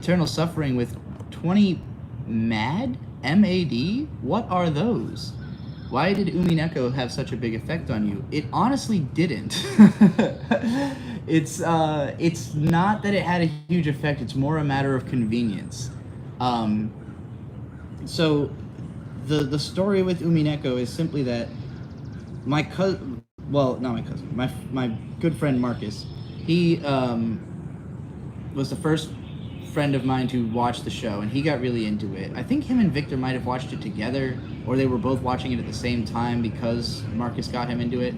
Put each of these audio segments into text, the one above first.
eternal suffering with 20 MAD? MAD? What are those? Why did Umineko have such a big effect on you? It honestly didn't. It's not that it had a huge effect. It's more a matter of convenience. So the story with Umineko is simply that my cousin, well, not my cousin, my good friend Marcus, he was the first friend of mine to watch the show, and he got really into it. I think him and Victor might have watched it together, or they were both watching it at the same time because Marcus got him into it.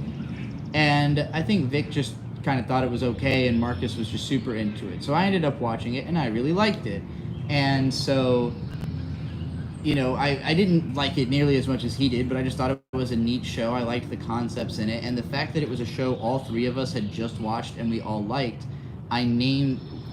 And I think Vic just kind of thought it was okay, and Marcus was just super into it. So I ended up watching it, and I really liked it. And so, you know, I didn't like it nearly as much as he did, but I just thought it was a neat show. I liked the concepts in it, and the fact that it was a show all three of us had just watched and we all liked,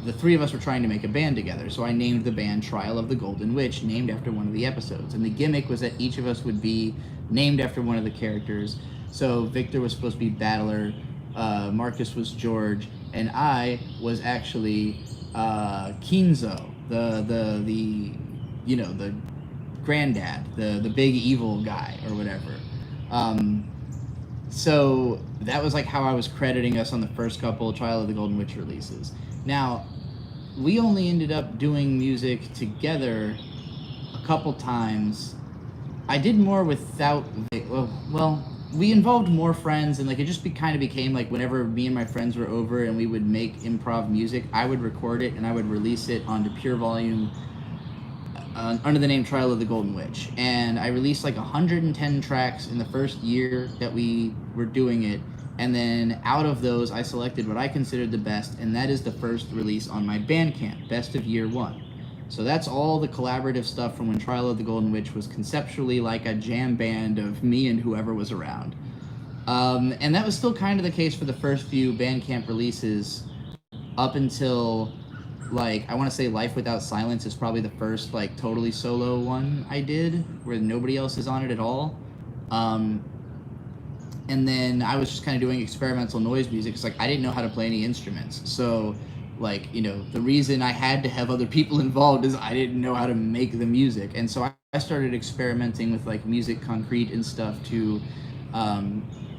the three of us were trying to make a band together, so I named the band Trial of the Golden Witch, named after one of the episodes. And the gimmick was that each of us would be named after one of the characters. So Victor was supposed to be Battler, Marcus was George, and I was actually Kinzo, the you know, the granddad, the big evil guy or whatever. So that was like how I was crediting us on the first couple Trial of the Golden Witch releases. Now, we only ended up doing music together a couple times. I did more without Vic. Well, we involved more friends, and like it just kind of became like whenever me and my friends were over and we would make improv music, I would record it and I would release it onto Pure Volume under the name Trial of the Golden Witch. And I released like 110 tracks in the first year that we were doing it. And then out of those, I selected what I considered the best, and that is the first release on my Bandcamp, Best of Year 1. So that's all the collaborative stuff from when Trial of the Golden Witch was conceptually like a jam band of me and whoever was around. And that was still kind of the case for the first few Bandcamp releases up until, like, I want to say Life Without Silence is probably the first, like, totally solo one I did, where nobody else is on it at all. And then I was just kind of doing experimental noise music because, like, I didn't know how to play any instruments. So, like, you know, the reason I had to have other people involved is I didn't know how to make the music. And so I started experimenting with, like, Music Concrete and stuff to,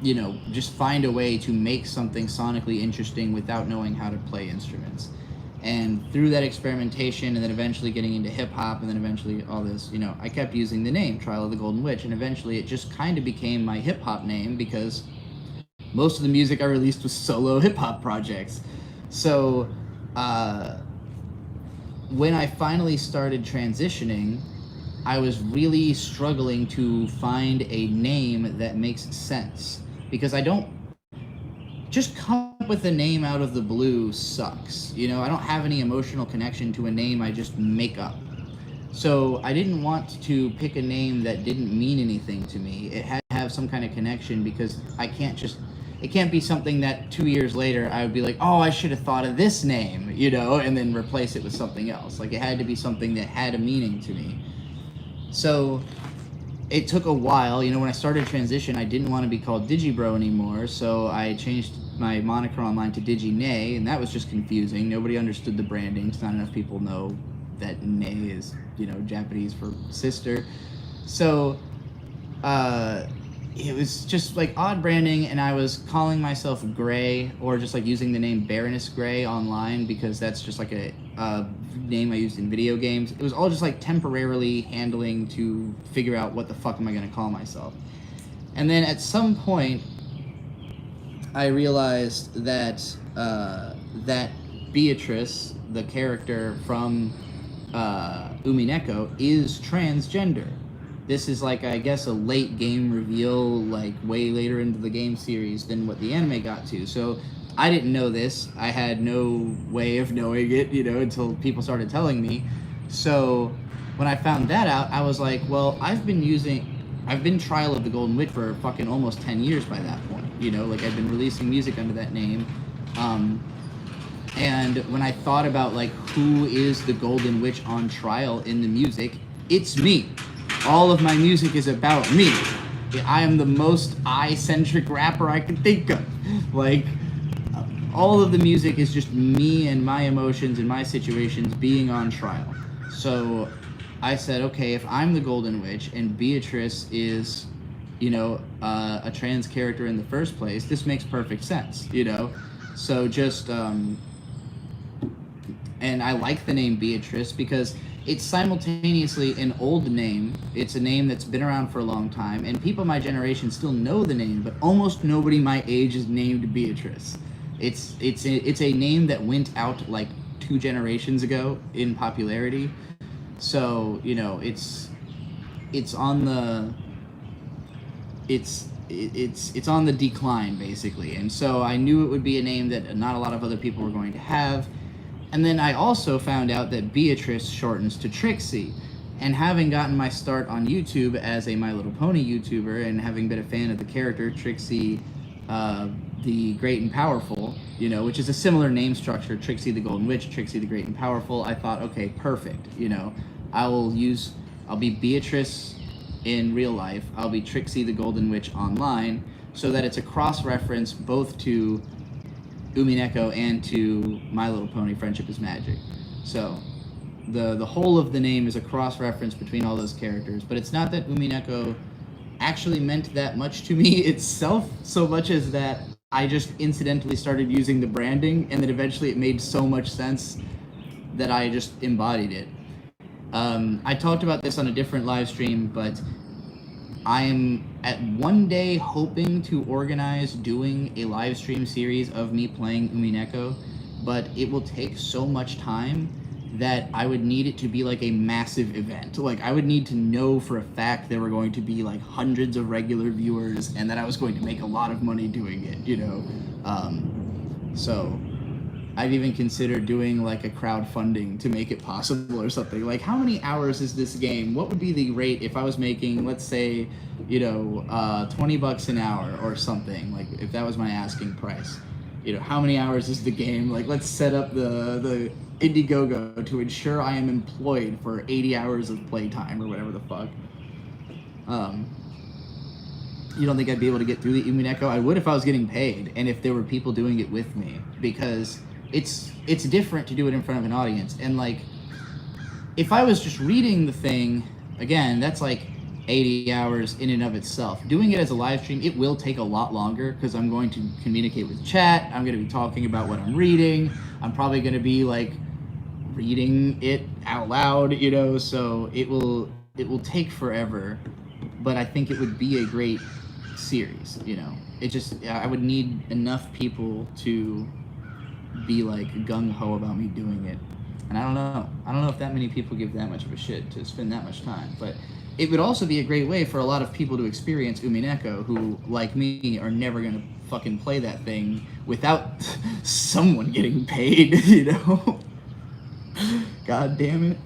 you know, just find a way to make something sonically interesting without knowing how to play instruments. And through that experimentation, and then eventually getting into hip-hop, and then eventually all this, you know, I kept using the name Trial of the Golden Witch, and eventually it just kind of became my hip-hop name because most of the music I released was solo hip-hop projects. So when I finally started transitioning, I was really struggling to find a name that makes sense, because I don't just come up with a name out of the blue sucks. You know, I don't have any emotional connection to a name I just make up. So I didn't want to pick a name that didn't mean anything to me. It had to have some kind of connection, because it can't be something that 2 years later I would be like, oh, I should have thought of this name, you know, and then replace it with something else. Like, it had to be something that had a meaning to me. So it took a while. You know, when I started transition, I didn't want to be called Digibro anymore, so I changed my moniker online to DigiNay, and that was just confusing. Nobody understood the branding, because not enough people know that Nay is, you know, Japanese for sister. So it was just like odd branding, and I was calling myself Gray, or just like using the name Baroness Gray online, because that's just like a name I used in video games. It was all just like temporarily handling to figure out what the fuck am I going to call myself. And then at some point I realized that that Beatrice, the character from Umineko, is transgender. This is like, I guess, a late game reveal, like way later into the game series than what the anime got to. So I didn't know this. I had no way of knowing it, you know, until people started telling me. So when I found that out, I was like, well, I've been Trial of the Golden Witch for fucking almost 10 years by that point. You know, like, I've been releasing music under that name. And when I thought about, like, who is the Golden Witch on trial in the music, it's me. All of my music is about me. I am the most I-centric rapper I can think of. Like, all of the music is just me and my emotions and my situations being on trial. So I said, okay, if I'm the Golden Witch and Beatrice is, a trans character in the first place, this makes perfect sense, So just, and I like the name Beatrice because it's simultaneously an old name. It's a name that's been around for a long time, and people my generation still know the name, but almost nobody my age is named Beatrice. It's a name that went out like 2 generations ago in popularity. So, it's on the it's on the decline basically. And so I knew it would be a name that not a lot of other people were going to have. And then I also found out that Beatrice shortens to Trixie. And having gotten my start on YouTube as a My Little Pony YouTuber and having been a fan of the character Trixie, the Great and Powerful, which is a similar name structure, Trixie the Golden Witch, Trixie the Great and Powerful, I thought, okay, perfect. I'll be Beatrice in real life, I'll be Trixie the Golden Witch online, so that it's a cross-reference both to Umineko and to My Little Pony Friendship is Magic. So the whole of the name is a cross-reference between all those characters, but it's not that Umineko actually meant that much to me itself, so much as that I just incidentally started using the branding, and then eventually it made so much sense that I just embodied it. I talked about this on a different live stream, but I am at one day hoping to organize doing a live stream series of me playing Umineko, but it will take so much time that I would need it to be like a massive event. Like, I would need to know for a fact there were going to be like hundreds of regular viewers and that I was going to make a lot of money doing it, So I've even considered doing like a crowdfunding to make it possible or something. Like, how many hours is this game? What would be the rate if I was making, let's say, $20 an hour or something? Like, if that was my asking price. How many hours is the game? Like, let's set up the Indiegogo to ensure I am employed for 80 hours of playtime or whatever the fuck. You don't think I'd be able to get through the Umineko? I would if I was getting paid and if there were people doing it with me, because it's different to do it in front of an audience. And like, if I was just reading the thing, again, that's like 80 hours in and of itself. Doing it as a live stream, it will take a lot longer because I'm going to communicate with chat. I'm going to be talking about what I'm reading. I'm probably going to be like reading it out loud, so it will take forever, but I think it would be a great series, I would need enough people to be like gung-ho about me doing it. And I don't know if that many people give that much of a shit to spend that much time, but it would also be a great way for a lot of people to experience Umineko who, like me, are never gonna fucking play that thing without someone getting paid, God damn it.